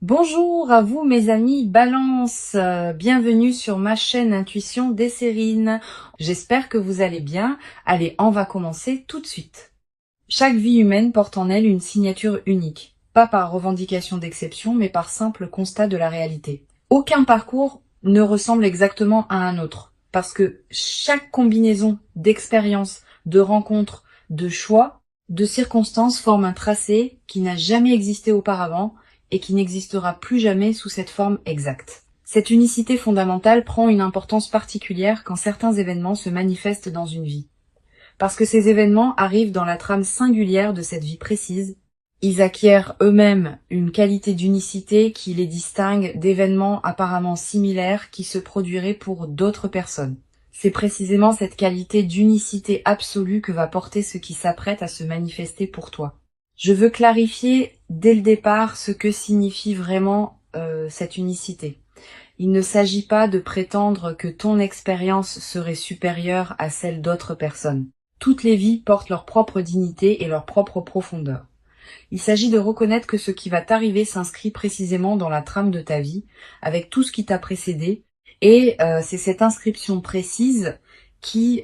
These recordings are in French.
Bonjour à vous mes amis Balance, bienvenue sur ma chaîne Intuition Desserine. J'espère que vous allez bien. Allez, on va commencer tout de suite. Chaque vie humaine porte en elle une signature unique, pas par revendication d'exception, mais par simple constat de la réalité. Aucun parcours ne ressemble exactement à un autre, parce que chaque combinaison d'expériences, de rencontres, de choix, de circonstances forme un tracé qui n'a jamais existé auparavant et qui n'existera plus jamais sous cette forme exacte. Cette unicité fondamentale prend une importance particulière quand certains événements se manifestent dans une vie. Parce que ces événements arrivent dans la trame singulière de cette vie précise, ils acquièrent eux-mêmes une qualité d'unicité qui les distingue d'événements apparemment similaires qui se produiraient pour d'autres personnes. C'est précisément cette qualité d'unicité absolue que va porter ce qui s'apprête à se manifester pour toi. Je veux clarifier dès le départ ce que signifie vraiment cette unicité. Il ne s'agit pas de prétendre que ton expérience serait supérieure à celle d'autres personnes. Toutes les vies portent leur propre dignité et leur propre profondeur. Il s'agit de reconnaître que ce qui va t'arriver s'inscrit précisément dans la trame de ta vie, avec tout ce qui t'a précédé, et c'est cette inscription précise qui,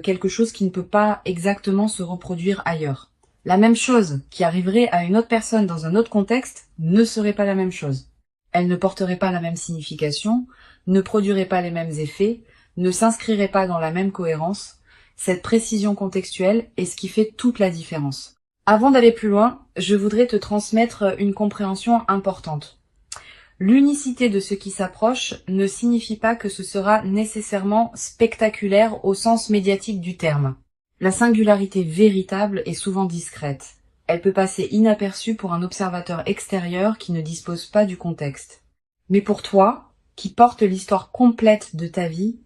quelque chose qui ne peut pas exactement se reproduire ailleurs. La même chose qui arriverait à une autre personne dans un autre contexte ne serait pas la même chose. Elle ne porterait pas la même signification, ne produirait pas les mêmes effets, ne s'inscrirait pas dans la même cohérence. Cette précision contextuelle est ce qui fait toute la différence. Avant d'aller plus loin, je voudrais te transmettre une compréhension importante. L'unicité de ce qui s'approche ne signifie pas que ce sera nécessairement spectaculaire au sens médiatique du terme. La singularité véritable est souvent discrète. Elle peut passer inaperçue pour un observateur extérieur qui ne dispose pas du contexte. Mais pour toi, qui porte l'histoire complète de ta vie,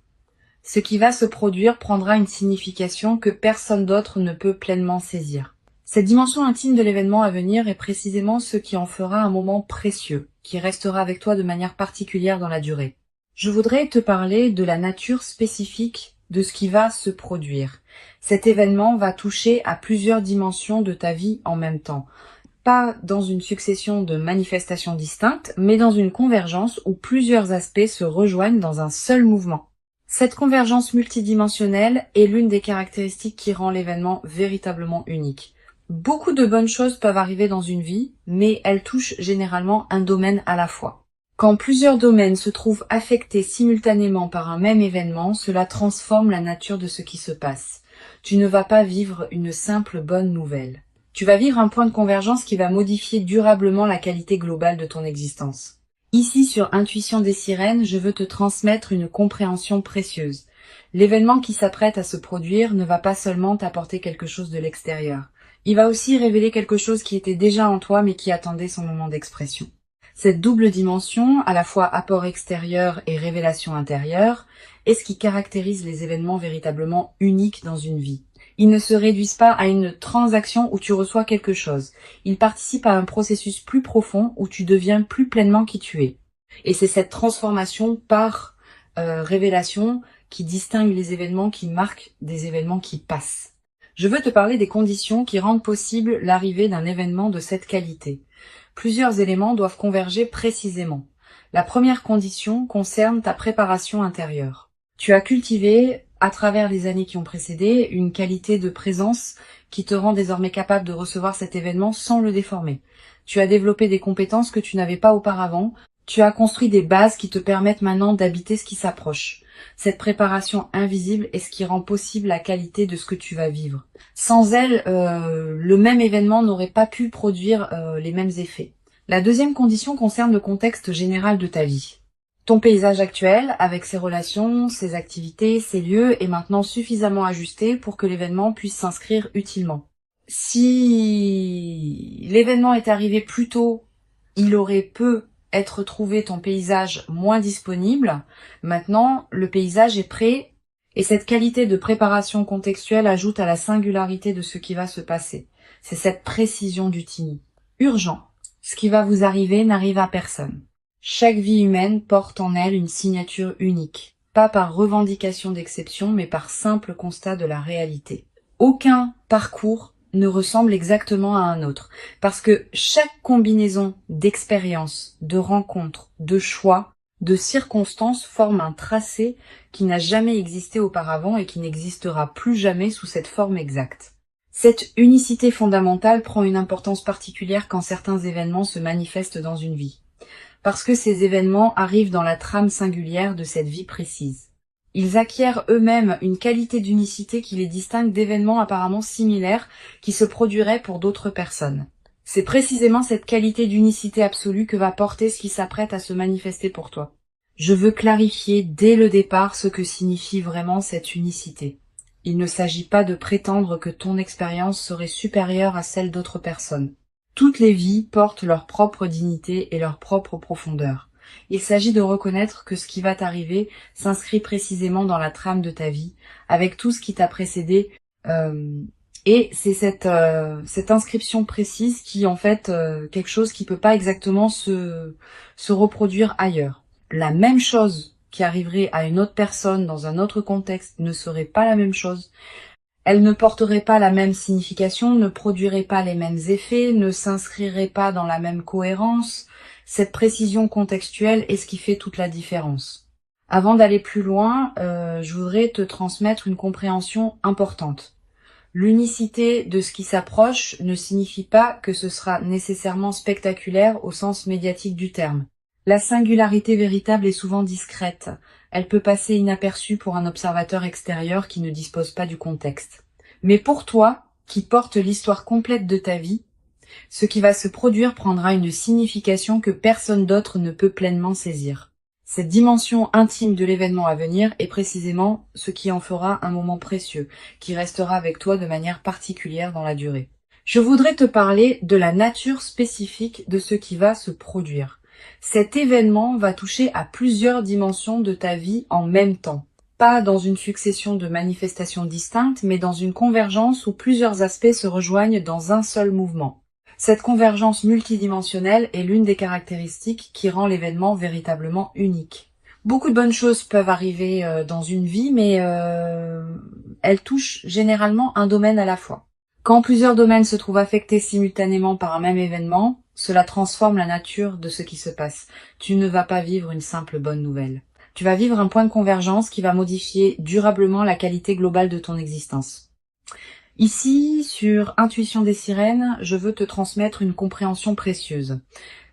ce qui va se produire prendra une signification que personne d'autre ne peut pleinement saisir. Cette dimension intime de l'événement à venir est précisément ce qui en fera un moment précieux, qui restera avec toi de manière particulière dans la durée. Je voudrais te parler de la nature spécifique de ce qui va se produire. Cet événement va toucher à plusieurs dimensions de ta vie en même temps. Pas dans une succession de manifestations distinctes, mais dans une convergence où plusieurs aspects se rejoignent dans un seul mouvement. Cette convergence multidimensionnelle est l'une des caractéristiques qui rend l'événement véritablement unique. Beaucoup de bonnes choses peuvent arriver dans une vie, mais elles touchent généralement un domaine à la fois. Quand plusieurs domaines se trouvent affectés simultanément par un même événement, cela transforme la nature de ce qui se passe. Tu ne vas pas vivre une simple bonne nouvelle. Tu vas vivre un point de convergence qui va modifier durablement la qualité globale de ton existence. Ici, sur Intuition des Sirènes, je veux te transmettre une compréhension précieuse. L'événement qui s'apprête à se produire ne va pas seulement t'apporter quelque chose de l'extérieur. Il va aussi révéler quelque chose qui était déjà en toi mais qui attendait son moment d'expression. Cette double dimension, à la fois apport extérieur et révélation intérieure, est ce qui caractérise les événements véritablement uniques dans une vie. Ils ne se réduisent pas à une transaction où tu reçois quelque chose. Ils participent à un processus plus profond où tu deviens plus pleinement qui tu es. Et c'est cette transformation par révélation qui distingue les événements qui marquent des événements qui passent. Je veux te parler des conditions qui rendent possible l'arrivée d'un événement de cette qualité. Plusieurs éléments doivent converger précisément. La première condition concerne ta préparation intérieure. Tu as cultivé, à travers les années qui ont précédé, une qualité de présence qui te rend désormais capable de recevoir cet événement sans le déformer. Tu as développé des compétences que tu n'avais pas auparavant. Tu as construit des bases qui te permettent maintenant d'habiter ce qui s'approche. Cette préparation invisible est ce qui rend possible la qualité de ce que tu vas vivre. Sans elle, le même événement n'aurait pas pu produire les mêmes effets. La deuxième condition concerne le contexte général de ta vie. Ton paysage actuel, avec ses relations, ses activités, ses lieux, est maintenant suffisamment ajusté pour que l'événement puisse s'inscrire utilement. Si l'événement est arrivé plus tôt, il aurait peu être trouvé ton paysage moins disponible. Maintenant, le paysage est prêt et cette qualité de préparation contextuelle ajoute à la singularité de ce qui va se passer. C'est cette précision du tini. Urgent. Ce qui va vous arriver n'arrive à personne. Chaque vie humaine porte en elle une signature unique, pas par revendication d'exception, mais par simple constat de la réalité. Aucun parcours ne ressemble exactement à un autre. Parce que chaque combinaison d'expériences, de rencontres, de choix, de circonstances forme un tracé qui n'a jamais existé auparavant et qui n'existera plus jamais sous cette forme exacte. Cette unicité fondamentale prend une importance particulière quand certains événements se manifestent dans une vie. Parce que ces événements arrivent dans la trame singulière de cette vie précise. Ils acquièrent eux-mêmes une qualité d'unicité qui les distingue d'événements apparemment similaires qui se produiraient pour d'autres personnes. C'est précisément cette qualité d'unicité absolue que va porter ce qui s'apprête à se manifester pour toi. Je veux clarifier dès le départ ce que signifie vraiment cette unicité. Il ne s'agit pas de prétendre que ton expérience serait supérieure à celle d'autres personnes. Toutes les vies portent leur propre dignité et leur propre profondeur. Il s'agit de reconnaître que ce qui va t'arriver s'inscrit précisément dans la trame de ta vie, avec tout ce qui t'a précédé, et c'est cette inscription précise qui en fait quelque chose qui peut pas exactement se reproduire ailleurs. La même chose qui arriverait à une autre personne dans un autre contexte ne serait pas la même chose. Elle ne porterait pas la même signification, ne produirait pas les mêmes effets, ne s'inscrirait pas dans la même cohérence. Cette précision contextuelle est ce qui fait toute la différence. Avant d'aller plus loin, je voudrais te transmettre une compréhension importante. L'unicité de ce qui s'approche ne signifie pas que ce sera nécessairement spectaculaire au sens médiatique du terme. La singularité véritable est souvent discrète. Elle peut passer inaperçue pour un observateur extérieur qui ne dispose pas du contexte. Mais pour toi, qui porte l'histoire complète de ta vie, ce qui va se produire prendra une signification que personne d'autre ne peut pleinement saisir. Cette dimension intime de l'événement à venir est précisément ce qui en fera un moment précieux, qui restera avec toi de manière particulière dans la durée. Je voudrais te parler de la nature spécifique de ce qui va se produire. Cet événement va toucher à plusieurs dimensions de ta vie en même temps. Pas dans une succession de manifestations distinctes, mais dans une convergence où plusieurs aspects se rejoignent dans un seul mouvement. Cette convergence multidimensionnelle est l'une des caractéristiques qui rend l'événement véritablement unique. Beaucoup de bonnes choses peuvent arriver dans une vie, mais elles touchent généralement un domaine à la fois. Quand plusieurs domaines se trouvent affectés simultanément par un même événement, cela transforme la nature de ce qui se passe. Tu ne vas pas vivre une simple bonne nouvelle. Tu vas vivre un point de convergence qui va modifier durablement la qualité globale de ton existence. Ici, sur Intuition des sirènes, je veux te transmettre une compréhension précieuse.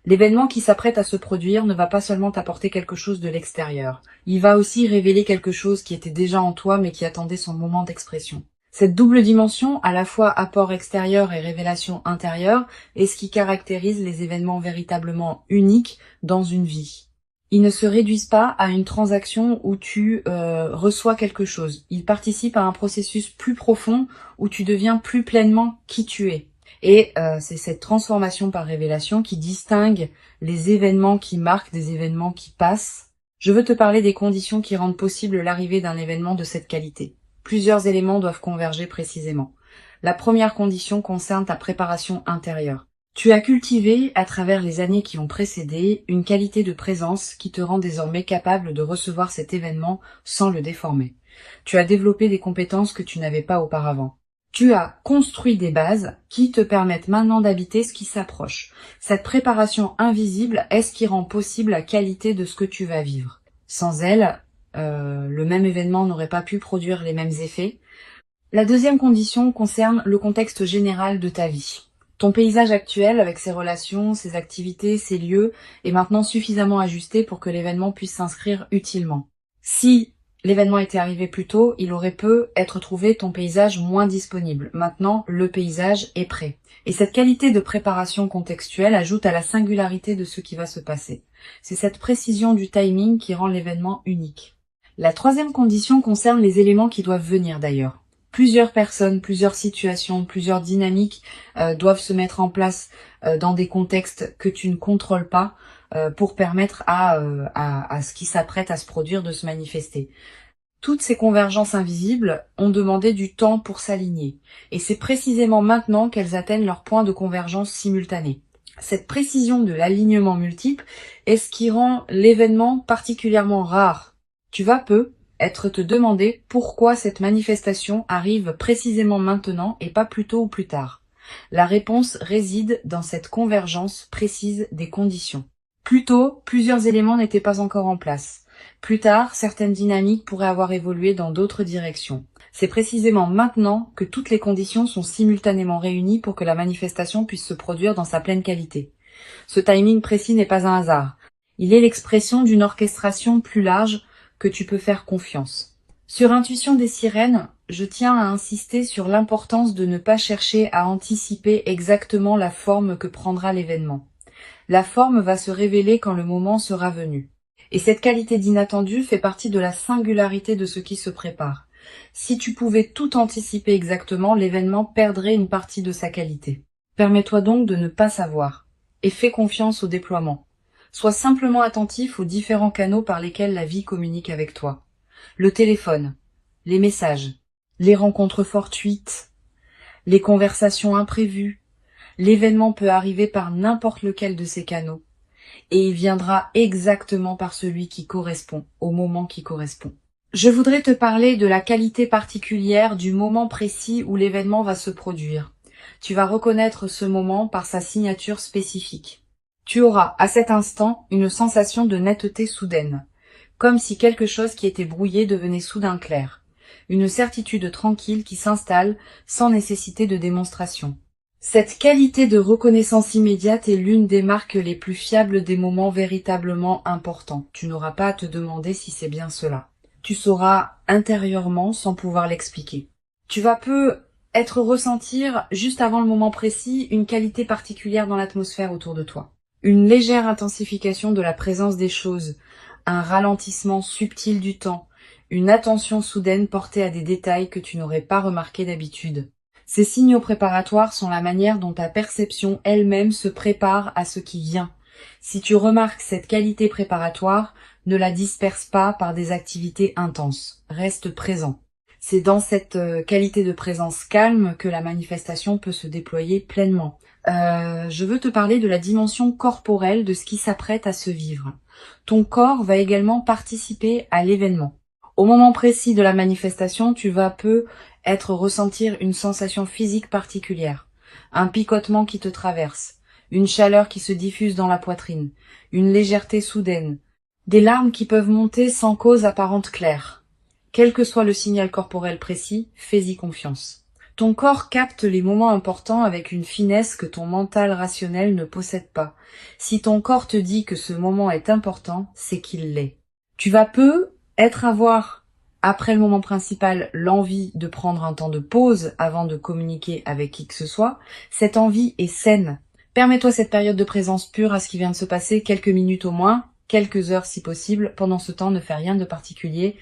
L'événement qui s'apprête à se produire ne va pas seulement t'apporter quelque chose de l'extérieur. Il va aussi révéler quelque chose qui était déjà en toi mais qui attendait son moment d'expression. Cette double dimension, à la fois apport extérieur et révélation intérieure, est ce qui caractérise les événements véritablement uniques dans une vie. Ils ne se réduisent pas à une transaction où tu reçois quelque chose. Ils participent à un processus plus profond où tu deviens plus pleinement qui tu es. Et c'est cette transformation par révélation qui distingue les événements qui marquent des événements qui passent. Je veux te parler des conditions qui rendent possible l'arrivée d'un événement de cette qualité. Plusieurs éléments doivent converger précisément. La première condition concerne ta préparation intérieure. Tu as cultivé, à travers les années qui ont précédé, une qualité de présence qui te rend désormais capable de recevoir cet événement sans le déformer. Tu as développé des compétences que tu n'avais pas auparavant. Tu as construit des bases qui te permettent maintenant d'habiter ce qui s'approche. Cette préparation invisible est ce qui rend possible la qualité de ce que tu vas vivre. Sans elle, le même événement n'aurait pas pu produire les mêmes effets. La deuxième condition concerne le contexte général de ta vie. Ton paysage actuel, avec ses relations, ses activités, ses lieux, est maintenant suffisamment ajusté pour que l'événement puisse s'inscrire utilement. Si l'événement était arrivé plus tôt, il aurait pu être trouvé ton paysage moins disponible. Maintenant, le paysage est prêt. Et cette qualité de préparation contextuelle ajoute à la singularité de ce qui va se passer. C'est cette précision du timing qui rend l'événement unique. La troisième condition concerne les éléments qui doivent venir d'ailleurs. Plusieurs personnes, plusieurs situations, plusieurs dynamiques doivent se mettre en place dans des contextes que tu ne contrôles pas pour permettre à ce qui s'apprête à se produire de se manifester. Toutes ces convergences invisibles ont demandé du temps pour s'aligner. Et c'est précisément maintenant qu'elles atteignent leur point de convergence simultané. Cette précision de l'alignement multiple est ce qui rend l'événement particulièrement rare. Tu vas être te demander pourquoi cette manifestation arrive précisément maintenant et pas plus tôt ou plus tard. La réponse réside dans cette convergence précise des conditions. Plus tôt, plusieurs éléments n'étaient pas encore en place. Plus tard, certaines dynamiques pourraient avoir évolué dans d'autres directions. C'est précisément maintenant que toutes les conditions sont simultanément réunies pour que la manifestation puisse se produire dans sa pleine qualité. Ce timing précis n'est pas un hasard. Il est l'expression d'une orchestration plus large que tu peux faire confiance. Sur Intuition des sirènes, je tiens à insister sur l'importance de ne pas chercher à anticiper exactement la forme que prendra l'événement. La forme va se révéler quand le moment sera venu. Et cette qualité d'inattendu fait partie de la singularité de ce qui se prépare. Si tu pouvais tout anticiper exactement, l'événement perdrait une partie de sa qualité. Permets-toi donc de ne pas savoir. Et fais confiance au déploiement. Sois simplement attentif aux différents canaux par lesquels la vie communique avec toi. Le téléphone, les messages, les rencontres fortuites, les conversations imprévues. L'événement peut arriver par n'importe lequel de ces canaux. Et il viendra exactement par celui qui correspond, au moment qui correspond. Je voudrais te parler de la qualité particulière du moment précis où l'événement va se produire. Tu vas reconnaître ce moment par sa signature spécifique. Tu auras, à cet instant, une sensation de netteté soudaine, comme si quelque chose qui était brouillé devenait soudain clair. Une certitude tranquille qui s'installe sans nécessité de démonstration. Cette qualité de reconnaissance immédiate est l'une des marques les plus fiables des moments véritablement importants. Tu n'auras pas à te demander si c'est bien cela. Tu sauras intérieurement sans pouvoir l'expliquer. Tu vas ressentir, juste avant le moment précis, une qualité particulière dans l'atmosphère autour de toi. Une légère intensification de la présence des choses, un ralentissement subtil du temps, une attention soudaine portée à des détails que tu n'aurais pas remarqués d'habitude. Ces signaux préparatoires sont la manière dont ta perception elle-même se prépare à ce qui vient. Si tu remarques cette qualité préparatoire, ne la disperse pas par des activités intenses. Reste présent. C'est dans cette qualité de présence calme que la manifestation peut se déployer pleinement. Je veux te parler de la dimension corporelle de ce qui s'apprête à se vivre. Ton corps va également participer à l'événement. Au moment précis de la manifestation, tu vas ressentir une sensation physique particulière, un picotement qui te traverse, une chaleur qui se diffuse dans la poitrine, une légèreté soudaine, des larmes qui peuvent monter sans cause apparente claire. Quel que soit le signal corporel précis, fais-y confiance. Ton corps capte les moments importants avec une finesse que ton mental rationnel ne possède pas. Si ton corps te dit que ce moment est important, c'est qu'il l'est. Tu vas avoir, après le moment principal, l'envie de prendre un temps de pause avant de communiquer avec qui que ce soit. Cette envie est saine. Permets-toi cette période de présence pure à ce qui vient de se passer, quelques minutes au moins, quelques heures si possible. Pendant ce temps, ne fais rien de particulier.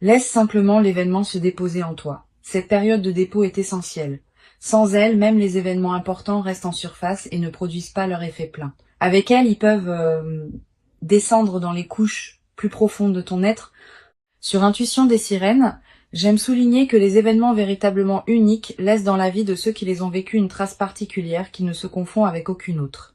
Laisse simplement l'événement se déposer en toi. Cette période de dépôt est essentielle. Sans elle, même les événements importants restent en surface et ne produisent pas leur effet plein. Avec elle, ils peuvent descendre dans les couches plus profondes de ton être. Sur Intuition des sirènes, j'aime souligner que les événements véritablement uniques laissent dans la vie de ceux qui les ont vécus une trace particulière qui ne se confond avec aucune autre.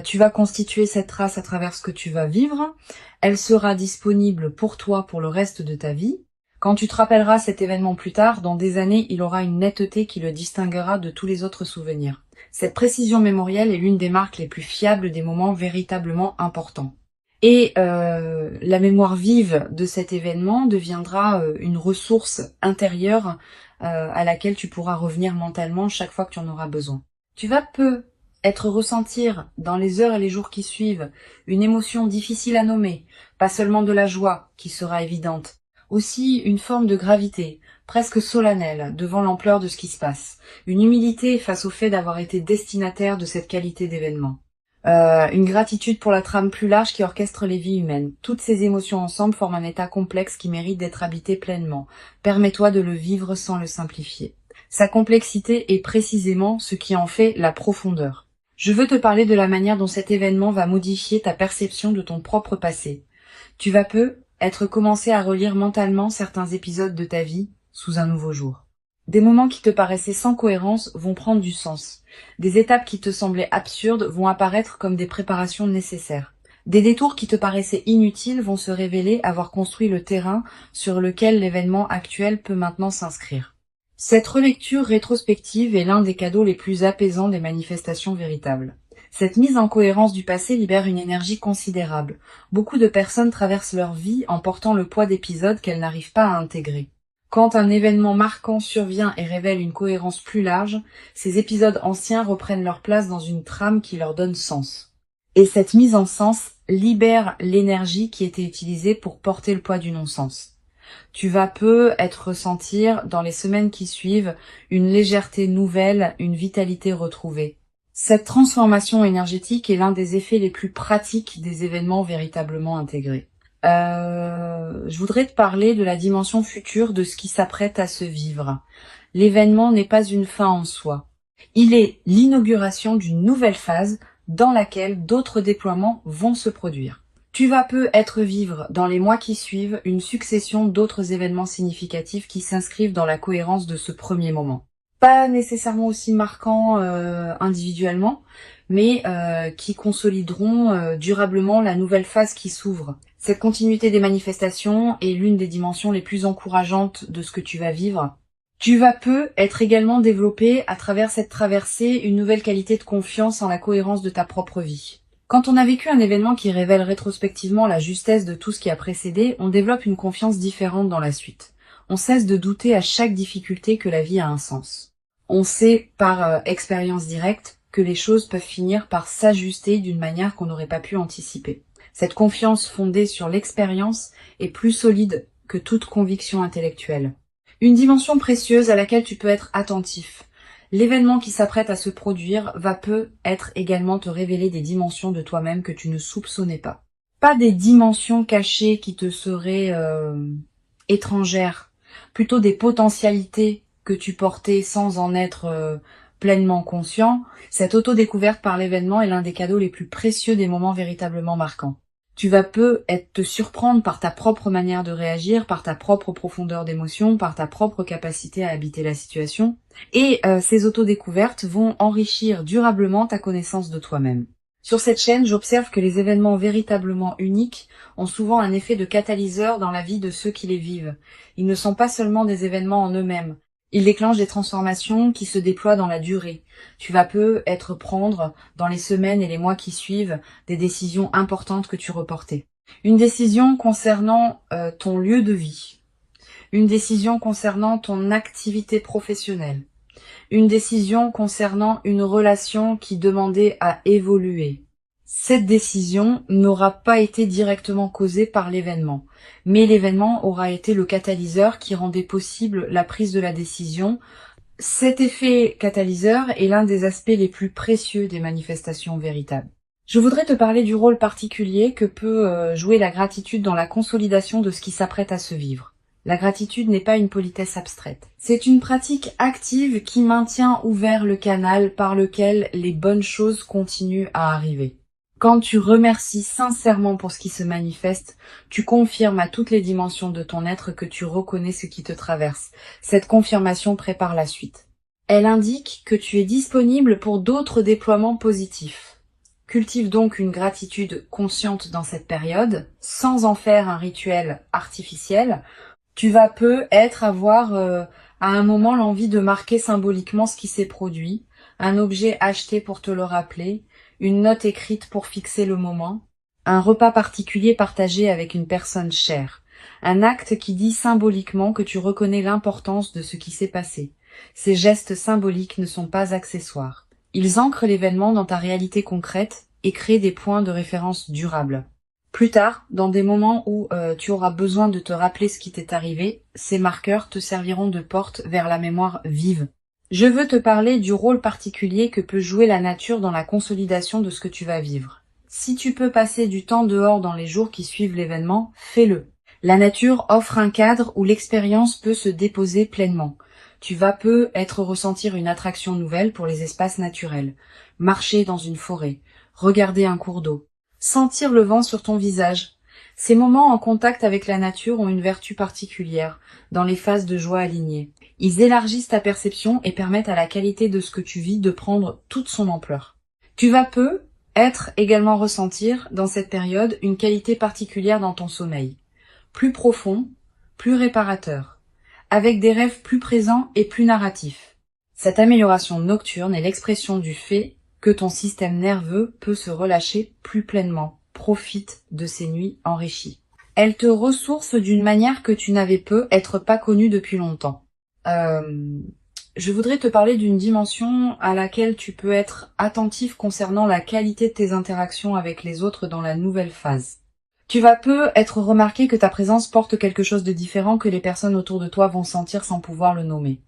Tu vas constituer cette trace à travers ce que tu vas vivre. Elle sera disponible pour toi pour le reste de ta vie. Quand tu te rappelleras cet événement plus tard, dans des années, il aura une netteté qui le distinguera de tous les autres souvenirs. Cette précision mémorielle est l'une des marques les plus fiables des moments véritablement importants. Et la mémoire vive de cet événement deviendra une ressource intérieure à laquelle tu pourras revenir mentalement chaque fois que tu en auras besoin. Tu vas ressentir dans les heures et les jours qui suivent une émotion difficile à nommer, pas seulement de la joie qui sera évidente, aussi une forme de gravité, presque solennelle, devant l'ampleur de ce qui se passe, une humilité face au fait d'avoir été destinataire de cette qualité d'événement. Une gratitude pour la trame plus large qui orchestre les vies humaines. Toutes ces émotions ensemble forment un état complexe qui mérite d'être habité pleinement. Permets-toi de le vivre sans le simplifier. Sa complexité est précisément ce qui en fait la profondeur. Je veux te parler de la manière dont cet événement va modifier ta perception de ton propre passé. Tu vas commencé à relire mentalement certains épisodes de ta vie sous un nouveau jour. Des moments qui te paraissaient sans cohérence vont prendre du sens. Des étapes qui te semblaient absurdes vont apparaître comme des préparations nécessaires. Des détours qui te paraissaient inutiles vont se révéler avoir construit le terrain sur lequel l'événement actuel peut maintenant s'inscrire. Cette relecture rétrospective est l'un des cadeaux les plus apaisants des manifestations véritables. Cette mise en cohérence du passé libère une énergie considérable. Beaucoup de personnes traversent leur vie en portant le poids d'épisodes qu'elles n'arrivent pas à intégrer. Quand un événement marquant survient et révèle une cohérence plus large, ces épisodes anciens reprennent leur place dans une trame qui leur donne sens. Et cette mise en sens libère l'énergie qui était utilisée pour porter le poids du non-sens. Tu vas peu être ressentir dans les semaines qui suivent une légèreté nouvelle, une vitalité retrouvée. Cette transformation énergétique est l'un des effets les plus pratiques des événements véritablement intégrés. Je voudrais te parler de la dimension future de ce qui s'apprête à se vivre. L'événement n'est pas une fin en soi. Il est l'inauguration d'une nouvelle phase dans laquelle d'autres déploiements vont se produire. Tu vas peu être vivre dans les mois qui suivent une succession d'autres événements significatifs qui s'inscrivent dans la cohérence de ce premier moment. Pas nécessairement aussi marquants individuellement, mais qui consolideront durablement la nouvelle phase qui s'ouvre. Cette continuité des manifestations est l'une des dimensions les plus encourageantes de ce que tu vas vivre. Tu vas peu être également développé à travers cette traversée une nouvelle qualité de confiance en la cohérence de ta propre vie. Quand on a vécu un événement qui révèle rétrospectivement la justesse de tout ce qui a précédé, on développe une confiance différente dans la suite. On cesse de douter à chaque difficulté que la vie a un sens. On sait par expérience directe que les choses peuvent finir par s'ajuster d'une manière qu'on n'aurait pas pu anticiper. Cette confiance fondée sur l'expérience est plus solide que toute conviction intellectuelle. Une dimension précieuse à laquelle tu peux être attentif. L'événement qui s'apprête à se produire va peut être également te révéler des dimensions de toi-même que tu ne soupçonnais pas. Pas des dimensions cachées qui te seraient étrangères, plutôt des potentialités que tu portais sans en être pleinement conscient. Cette auto-découverte par l'événement est l'un des cadeaux les plus précieux des moments véritablement marquants. Tu vas peu te surprendre par ta propre manière de réagir, par ta propre profondeur d'émotion, par ta propre capacité à habiter la situation. Et ces autodécouvertes vont enrichir durablement ta connaissance de toi-même. Sur cette chaîne, j'observe que les événements véritablement uniques ont souvent un effet de catalyseur dans la vie de ceux qui les vivent. Ils ne sont pas seulement des événements en eux-mêmes. Ils déclenchent des transformations qui se déploient dans la durée. Tu vas peu prendre, dans les semaines et les mois qui suivent, des décisions importantes que tu reportais. Une décision concernant ton lieu de vie. Une décision concernant ton activité professionnelle. Une décision concernant une relation qui demandait à évoluer. Cette décision n'aura pas été directement causée par l'événement, mais l'événement aura été le catalyseur qui rendait possible la prise de la décision. Cet effet catalyseur est l'un des aspects les plus précieux des manifestations véritables. Je voudrais te parler du rôle particulier que peut jouer la gratitude dans la consolidation de ce qui s'apprête à se vivre. La gratitude n'est pas une politesse abstraite. C'est une pratique active qui maintient ouvert le canal par lequel les bonnes choses continuent à arriver. Quand tu remercies sincèrement pour ce qui se manifeste, tu confirmes à toutes les dimensions de ton être que tu reconnais ce qui te traverse. Cette confirmation prépare la suite. Elle indique que tu es disponible pour d'autres déploiements positifs. Cultive donc une gratitude consciente dans cette période, sans en faire un rituel artificiel. Tu vas peu avoir à un moment l'envie de marquer symboliquement ce qui s'est produit, un objet acheté pour te le rappeler, une note écrite pour fixer le moment, un repas particulier partagé avec une personne chère, un acte qui dit symboliquement que tu reconnais l'importance de ce qui s'est passé. Ces gestes symboliques ne sont pas accessoires. Ils ancrent l'événement dans ta réalité concrète et créent des points de référence durables. Plus tard, dans des moments où tu auras besoin de te rappeler ce qui t'est arrivé, ces marqueurs te serviront de porte vers la mémoire vive. Je veux te parler du rôle particulier que peut jouer la nature dans la consolidation de ce que tu vas vivre. Si tu peux passer du temps dehors dans les jours qui suivent l'événement, fais-le. La nature offre un cadre où l'expérience peut se déposer pleinement. Tu vas peu ressentir une attraction nouvelle pour les espaces naturels. Marcher dans une forêt, regarder un cours d'eau, sentir le vent sur ton visage. Ces moments en contact avec la nature ont une vertu particulière, dans les phases de joie alignées. Ils élargissent ta perception et permettent à la qualité de ce que tu vis de prendre toute son ampleur. Tu vas peu également ressentir, dans cette période, une qualité particulière dans ton sommeil. Plus profond, plus réparateur. avec des rêves plus présents et plus narratifs. Cette amélioration nocturne est l'expression du fait que ton système nerveux peut se relâcher plus pleinement. Profite de ces nuits enrichies. Elle te ressource d'une manière que tu n'avais peut-être pas connue depuis longtemps. Je voudrais te parler d'une dimension à laquelle tu peux être attentif concernant la qualité de tes interactions avec les autres dans la nouvelle phase. Tu vas être remarqué que ta présence porte quelque chose de différent que les personnes autour de toi vont sentir sans pouvoir le nommer.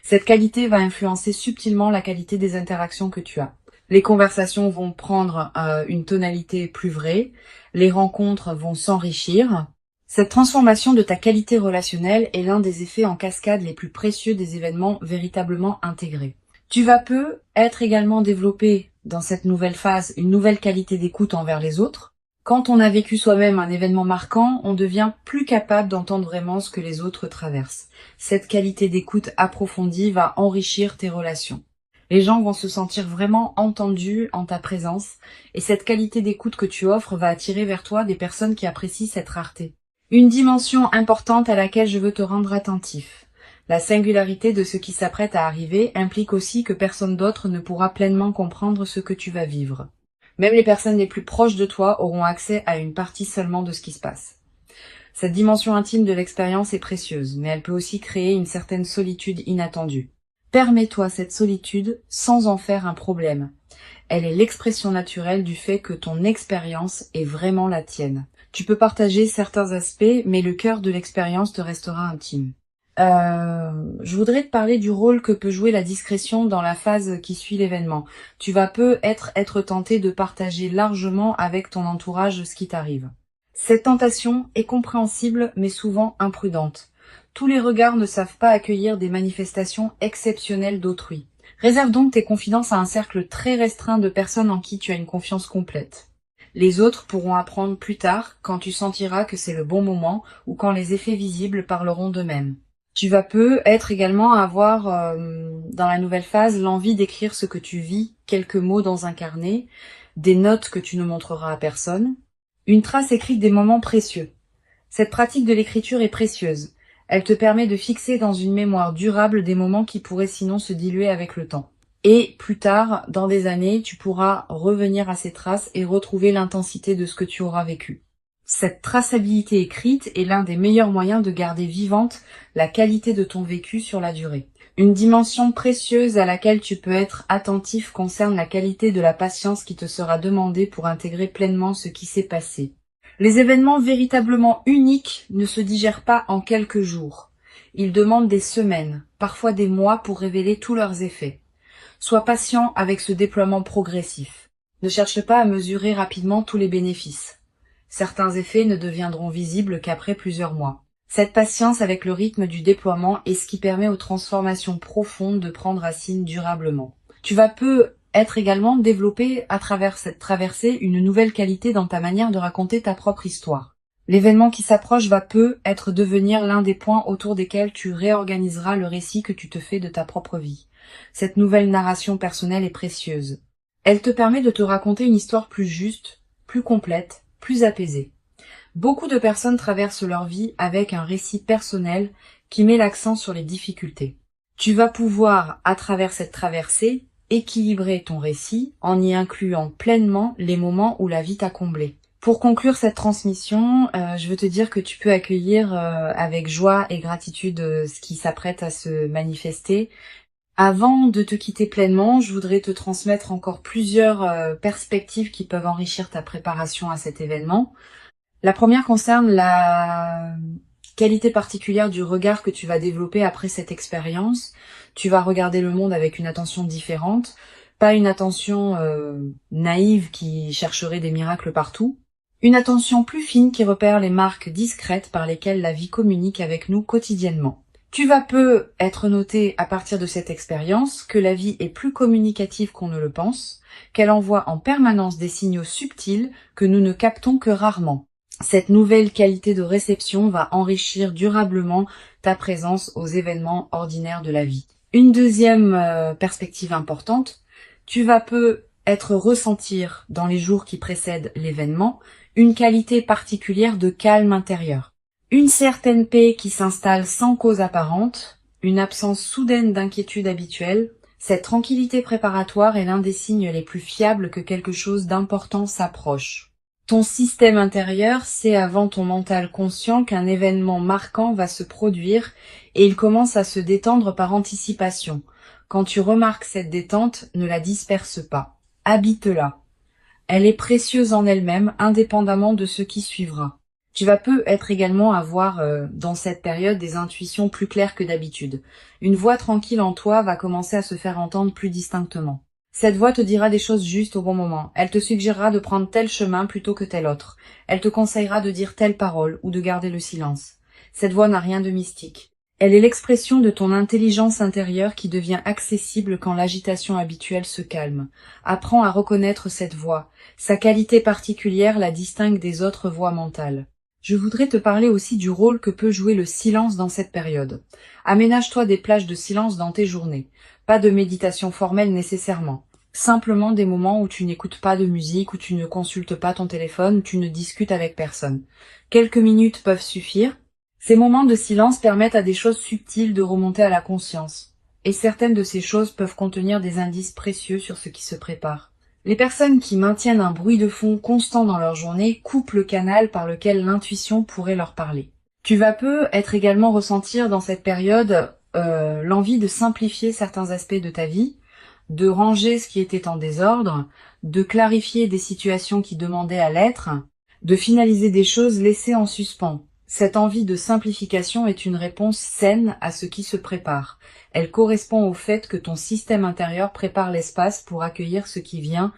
Cette qualité va influencer subtilement la qualité des interactions que tu as. Les conversations vont prendre une tonalité plus vraie, les rencontres vont s'enrichir. Cette transformation de ta qualité relationnelle est l'un des effets en cascade les plus précieux des événements véritablement intégrés. Tu vas être également développé dans cette nouvelle phase une nouvelle qualité d'écoute envers les autres. Quand on a vécu soi-même un événement marquant, on devient plus capable d'entendre vraiment ce que les autres traversent. Cette qualité d'écoute approfondie va enrichir tes relations. Les gens vont se sentir vraiment entendus en ta présence, et cette qualité d'écoute que tu offres va attirer vers toi des personnes qui apprécient cette rareté. Une dimension importante à laquelle je veux te rendre attentif. La singularité de ce qui s'apprête à arriver implique aussi que personne d'autre ne pourra pleinement comprendre ce que tu vas vivre. Même les personnes les plus proches de toi auront accès à une partie seulement de ce qui se passe. Cette dimension intime de l'expérience est précieuse, mais elle peut aussi créer une certaine solitude inattendue. Permets-toi cette solitude sans en faire un problème. Elle est l'expression naturelle du fait que ton expérience est vraiment la tienne. Tu peux partager certains aspects, mais le cœur de l'expérience te restera intime. Je voudrais te parler du rôle que peut jouer la discrétion dans la phase qui suit l'événement. Tu vas être tenté de partager largement avec ton entourage ce qui t'arrive. Cette tentation est compréhensible mais souvent imprudente. Tous les regards ne savent pas accueillir des manifestations exceptionnelles d'autrui. Réserve donc tes confidences à un cercle très restreint de personnes en qui tu as une confiance complète. Les autres pourront apprendre plus tard quand tu sentiras que c'est le bon moment ou quand les effets visibles parleront d'eux-mêmes. Tu vas être également avoir dans la nouvelle phase l'envie d'écrire ce que tu vis, quelques mots dans un carnet, des notes que tu ne montreras à personne, une trace écrite des moments précieux. Cette pratique de l'écriture est précieuse. Elle te permet de fixer dans une mémoire durable des moments qui pourraient sinon se diluer avec le temps. Et plus tard, dans des années, tu pourras revenir à ces traces et retrouver l'intensité de ce que tu auras vécu. Cette traçabilité écrite est l'un des meilleurs moyens de garder vivante la qualité de ton vécu sur la durée. Une dimension précieuse à laquelle tu peux être attentif concerne la qualité de la patience qui te sera demandée pour intégrer pleinement ce qui s'est passé. Les événements véritablement uniques ne se digèrent pas en quelques jours. Ils demandent des semaines, parfois des mois pour révéler tous leurs effets. Sois patient avec ce déploiement progressif. Ne cherche pas à mesurer rapidement tous les bénéfices. Certains effets ne deviendront visibles qu'après plusieurs mois. Cette patience avec le rythme du déploiement est ce qui permet aux transformations profondes de prendre racine durablement. Tu vas être également développé à travers cette traversée une nouvelle qualité dans ta manière de raconter ta propre histoire. L'événement qui s'approche va être devenir l'un des points autour desquels tu réorganiseras le récit que tu te fais de ta propre vie. Cette nouvelle narration personnelle est précieuse. Elle te permet de te raconter une histoire plus juste, plus complète, plus apaisée. Beaucoup de personnes traversent leur vie avec un récit personnel qui met l'accent sur les difficultés. Tu vas pouvoir, à travers cette traversée, équilibrer ton récit en y incluant pleinement les moments où la vie t'a comblé. Pour conclure cette transmission, je veux te dire que tu peux accueillir avec joie et gratitude ce qui s'apprête à se manifester. Avant de te quitter pleinement, je voudrais te transmettre encore plusieurs perspectives qui peuvent enrichir ta préparation à cet événement. La première concerne la qualité particulière du regard que tu vas développer après cette expérience. Tu vas regarder le monde avec une attention différente, pas une attention naïve qui chercherait des miracles partout, une attention plus fine qui repère les marques discrètes par lesquelles la vie communique avec nous quotidiennement. Tu vas être noté à partir de cette expérience que la vie est plus communicative qu'on ne le pense, qu'elle envoie en permanence des signaux subtils que nous ne captons que rarement. Cette nouvelle qualité de réception va enrichir durablement ta présence aux événements ordinaires de la vie. Une deuxième perspective importante, tu vas être ressentir dans les jours qui précèdent l'événement une qualité particulière de calme intérieur. Une certaine paix qui s'installe sans cause apparente, une absence soudaine d'inquiétude habituelle. Cette tranquillité préparatoire est l'un des signes les plus fiables que quelque chose d'important s'approche. Ton système intérieur sait avant ton mental conscient qu'un événement marquant va se produire et il commence à se détendre par anticipation. Quand tu remarques cette détente, ne la disperse pas. Habite-la. Elle est précieuse en elle-même, indépendamment de ce qui suivra. Tu vas peut-être également avoir dans cette période des intuitions plus claires que d'habitude. Une voix tranquille en toi va commencer à se faire entendre plus distinctement. Cette voix te dira des choses justes au bon moment. Elle te suggérera de prendre tel chemin plutôt que tel autre. Elle te conseillera de dire telle parole ou de garder le silence. Cette voix n'a rien de mystique. Elle est l'expression de ton intelligence intérieure qui devient accessible quand l'agitation habituelle se calme. Apprends à reconnaître cette voix. Sa qualité particulière la distingue des autres voix mentales. Je voudrais te parler aussi du rôle que peut jouer le silence dans cette période. Aménage-toi des plages de silence dans tes journées. Pas de méditation formelle nécessairement. Simplement des moments où tu n'écoutes pas de musique, où tu ne consultes pas ton téléphone, où tu ne discutes avec personne. Quelques minutes peuvent suffire. Ces moments de silence permettent à des choses subtiles de remonter à la conscience. Et certaines de ces choses peuvent contenir des indices précieux sur ce qui se prépare. Les personnes qui maintiennent un bruit de fond constant dans leur journée coupent le canal par lequel l'intuition pourrait leur parler. Tu vas peut-être également ressentir dans cette période l'envie de simplifier certains aspects de ta vie, de ranger ce qui était en désordre, de clarifier des situations qui demandaient à l'être, de finaliser des choses laissées en suspens. Cette envie de simplification est une réponse saine à ce qui se prépare. Elle correspond au fait que ton système intérieur prépare l'espace pour accueillir ce qui vient.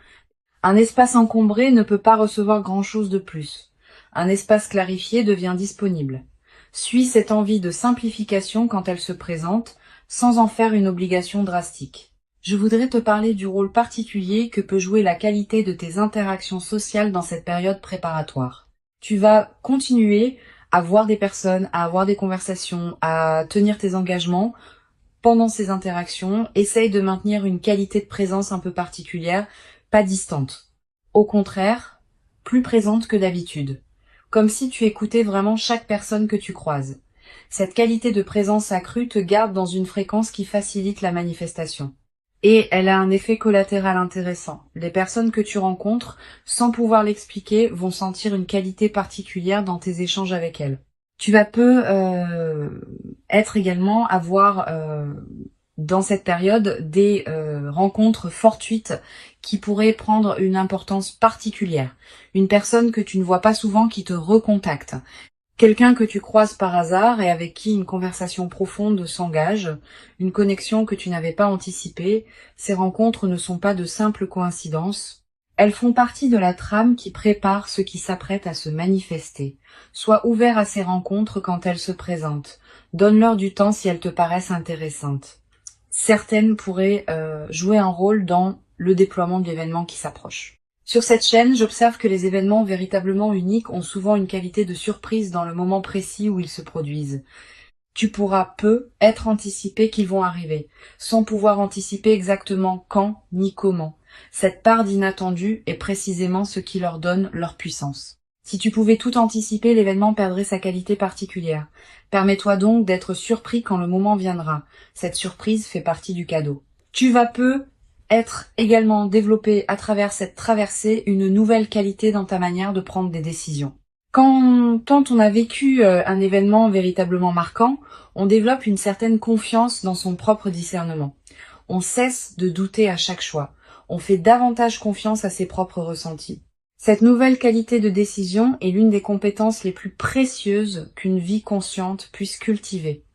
Un espace encombré ne peut pas recevoir grand-chose de plus. Un espace clarifié devient disponible. Suis cette envie de simplification quand elle se présente, sans en faire une obligation drastique. Je voudrais te parler du rôle particulier que peut jouer la qualité de tes interactions sociales dans cette période préparatoire. Tu vas continuer à voir des personnes, à avoir des conversations, à tenir tes engagements. Pendant ces interactions, essaye de maintenir une qualité de présence un peu particulière, pas distante. Au contraire, plus présente que d'habitude. Comme si tu écoutais vraiment chaque personne que tu croises. Cette qualité de présence accrue te garde dans une fréquence qui facilite la manifestation. Et elle a un effet collatéral intéressant. Les personnes que tu rencontres, sans pouvoir l'expliquer, vont sentir une qualité particulière dans tes échanges avec elles. Tu vas être également avoir dans cette période des rencontres fortuites qui pourraient prendre une importance particulière. Une personne que tu ne vois pas souvent qui te recontacte. Quelqu'un que tu croises par hasard et avec qui une conversation profonde s'engage, une connexion que tu n'avais pas anticipée. Ces rencontres ne sont pas de simples coïncidences. Elles font partie de la trame qui prépare ce qui s'apprête à se manifester. Sois ouvert à ces rencontres quand elles se présentent. Donne-leur du temps si elles te paraissent intéressantes. Certaines pourraient jouer un rôle dans le déploiement de l'événement qui s'approche. Sur cette chaîne, j'observe que les événements véritablement uniques ont souvent une qualité de surprise dans le moment précis où ils se produisent. Tu pourras être anticipé qu'ils vont arriver, sans pouvoir anticiper exactement quand ni comment. Cette part d'inattendu est précisément ce qui leur donne leur puissance. Si tu pouvais tout anticiper, l'événement perdrait sa qualité particulière. Permets-toi donc d'être surpris quand le moment viendra. Cette surprise fait partie du cadeau. Tu vas être également développé à travers cette traversée une nouvelle qualité dans ta manière de prendre des décisions. Quand on a vécu un événement véritablement marquant, on développe une certaine confiance dans son propre discernement. On cesse de douter à chaque choix. On fait davantage confiance à ses propres ressentis. Cette nouvelle qualité de décision est l'une des compétences les plus précieuses qu'une vie consciente puisse cultiver.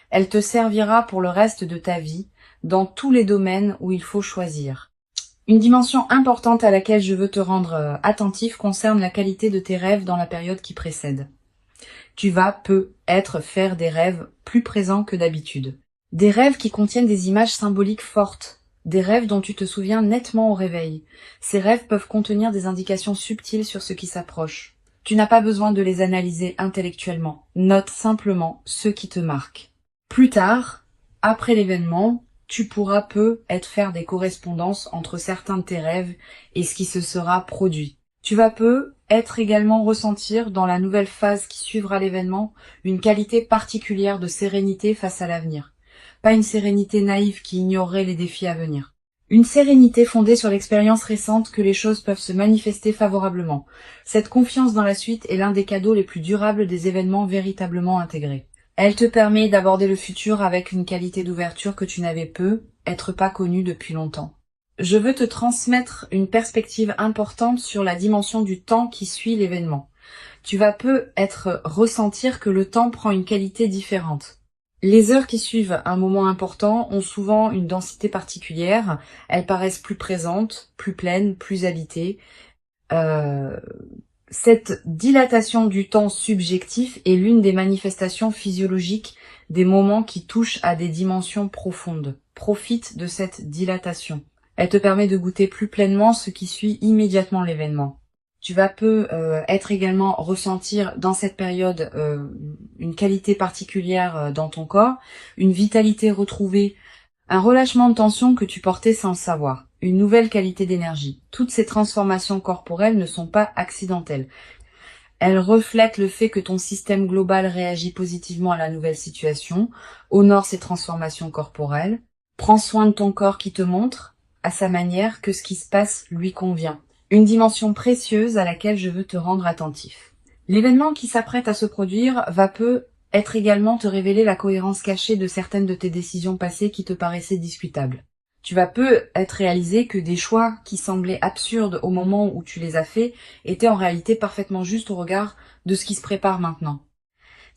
Elle te servira pour le reste de ta vie, dans tous les domaines où il faut choisir. Une dimension importante à laquelle je veux te rendre attentif concerne la qualité de tes rêves dans la période qui précède. Tu vas peut-être faire des rêves plus présents que d'habitude. Des rêves qui contiennent des images symboliques fortes. Des rêves dont tu te souviens nettement au réveil. Ces rêves peuvent contenir des indications subtiles sur ce qui s'approche. Tu n'as pas besoin de les analyser intellectuellement. Note simplement ce qui te marque. Plus tard, après l'événement, tu pourras peut-être faire des correspondances entre certains de tes rêves et ce qui se sera produit. Tu vas être également ressentir dans la nouvelle phase qui suivra l'événement une qualité particulière de sérénité face à l'avenir. Pas une sérénité naïve qui ignorerait les défis à venir. Une sérénité fondée sur l'expérience récente que les choses peuvent se manifester favorablement. Cette confiance dans la suite est l'un des cadeaux les plus durables des événements véritablement intégrés. Elle te permet d'aborder le futur avec une qualité d'ouverture que tu n'avais être pas connu depuis longtemps. Je veux te transmettre une perspective importante sur la dimension du temps qui suit l'événement. Tu vas ressentir que le temps prend une qualité différente. Les heures qui suivent un moment important ont souvent une densité particulière, elles paraissent plus présentes, plus pleines, plus habitées. Cette dilatation du temps subjectif est l'une des manifestations physiologiques des moments qui touchent à des dimensions profondes. Profite de cette dilatation. Elle te permet de goûter plus pleinement ce qui suit immédiatement l'événement. Tu vas être également ressentir dans cette période une qualité particulière dans ton corps, une vitalité retrouvée, un relâchement de tension que tu portais sans le savoir, une nouvelle qualité d'énergie. Toutes ces transformations corporelles ne sont pas accidentelles. Elles reflètent le fait que ton système global réagit positivement à la nouvelle situation, honore ces transformations corporelles, prends soin de ton corps qui te montre, à sa manière, que ce qui se passe lui convient. Une dimension précieuse à laquelle je veux te rendre attentif. L'événement qui s'apprête à se produire être également te révéler la cohérence cachée de certaines de tes décisions passées qui te paraissaient discutables. Tu vas être réalisé que des choix qui semblaient absurdes au moment où tu les as faits étaient en réalité parfaitement justes au regard de ce qui se prépare maintenant.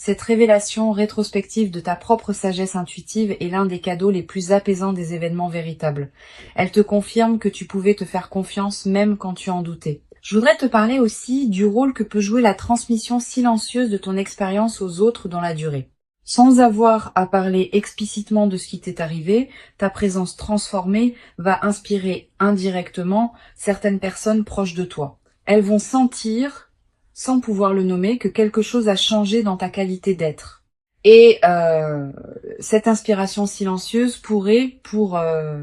Cette révélation rétrospective de ta propre sagesse intuitive est l'un des cadeaux les plus apaisants des événements véritables. Elle te confirme que tu pouvais te faire confiance même quand tu en doutais. Je voudrais te parler aussi du rôle que peut jouer la transmission silencieuse de ton expérience aux autres dans la durée. Sans avoir à parler explicitement de ce qui t'est arrivé, ta présence transformée va inspirer indirectement certaines personnes proches de toi. Elles vont sentir, sans pouvoir le nommer, que quelque chose a changé dans ta qualité d'être. Et cette inspiration silencieuse pourrait, pour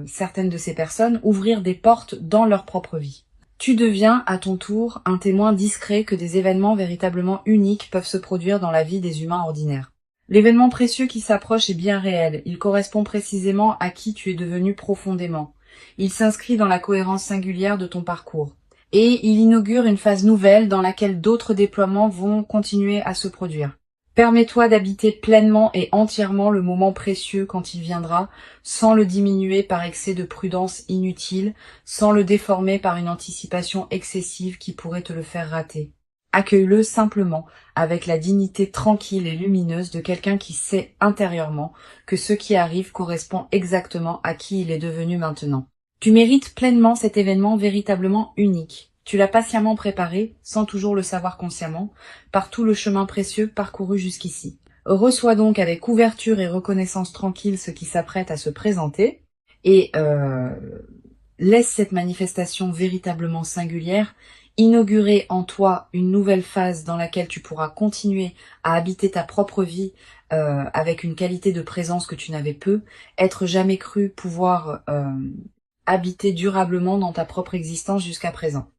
certaines de ces personnes, ouvrir des portes dans leur propre vie. Tu deviens, à ton tour, un témoin discret que des événements véritablement uniques peuvent se produire dans la vie des humains ordinaires. L'événement précieux qui s'approche est bien réel, il correspond précisément à qui tu es devenu profondément. Il s'inscrit dans la cohérence singulière de ton parcours. Et il inaugure une phase nouvelle dans laquelle d'autres déploiements vont continuer à se produire. Permets-toi d'habiter pleinement et entièrement le moment précieux quand il viendra, sans le diminuer par excès de prudence inutile, sans le déformer par une anticipation excessive qui pourrait te le faire rater. Accueille-le simplement, avec la dignité tranquille et lumineuse de quelqu'un qui sait intérieurement que ce qui arrive correspond exactement à qui il est devenu maintenant. Tu mérites pleinement cet événement véritablement unique. Tu l'as patiemment préparé, sans toujours le savoir consciemment, par tout le chemin précieux parcouru jusqu'ici. Reçois donc avec ouverture et reconnaissance tranquille ce qui s'apprête à se présenter, et laisse cette manifestation véritablement singulière inaugurer en toi une nouvelle phase dans laquelle tu pourras continuer à habiter ta propre vie avec une qualité de présence que tu n'avais être jamais cru pouvoir habiter durablement dans ta propre existence jusqu'à présent.